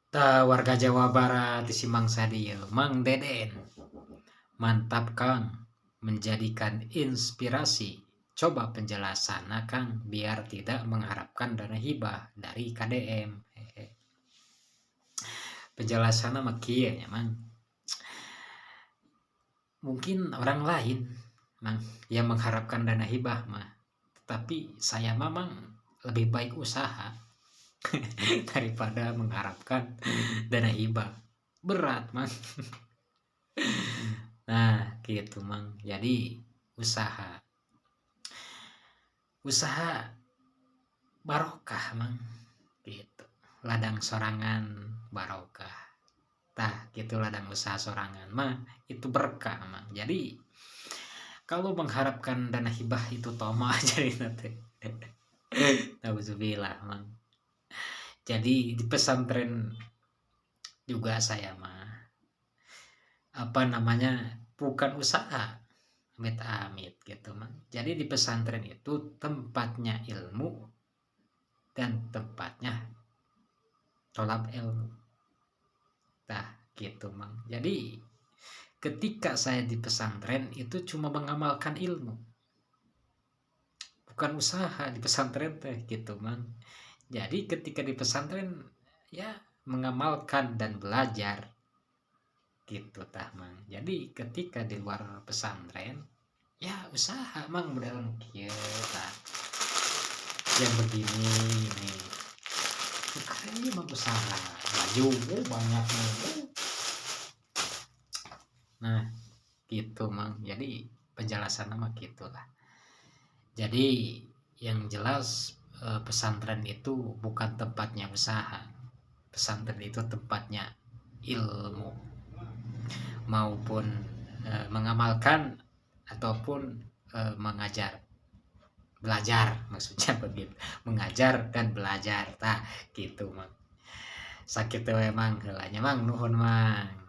Warga Jawa Barat di Simang Sadieu, Mang Deden. Mantap Kang, menjadikan inspirasi. Coba penjelasan Kang biar tidak mengharapkan dana hibah dari KDM. Penjelasan sama kieu nya Mang. Mungkin orang lain Mang yang mengharapkan dana hibah mah. Tapi saya memang lebih baik usaha daripada mengharapkan dana hibah. Berat Mang. Nah gitu Mang. Jadi usaha barokah Mang gitu. Ladang sorangan barokah. Tah gitu, ladang usaha sorangan mah itu berkah Mang. Jadi kalau mengharapkan dana hibah itu toma jadi nanti. Nauzubillah Mang. Jadi di pesantren juga saya mah bukan usaha amit-amit gitu Mang. Jadi di pesantren itu tempatnya ilmu dan tempatnya tolab ilmu. Nah gitu Mang. Jadi ketika saya di pesantren itu cuma mengamalkan ilmu, bukan usaha di pesantren teh gitu Mang. Jadi ketika di pesantren ya mengamalkan dan belajar gitu tah Mang. Jadi ketika di luar pesantren ya usaha Mang dalam kieu tah. Yang begini ini kayaknya mah usaha maju banyak nih. Nah gitu Mang. Jadi penjelasan nama gitulah. Jadi yang jelas pesantren itu bukan tempatnya usaha. Pesantren itu tempatnya ilmu maupun mengamalkan ataupun mengajar, belajar maksudnya begitu, mengajar dan belajar tah gitu Mang. Sakit we Mang, heulanya Mang, nuhun Mang.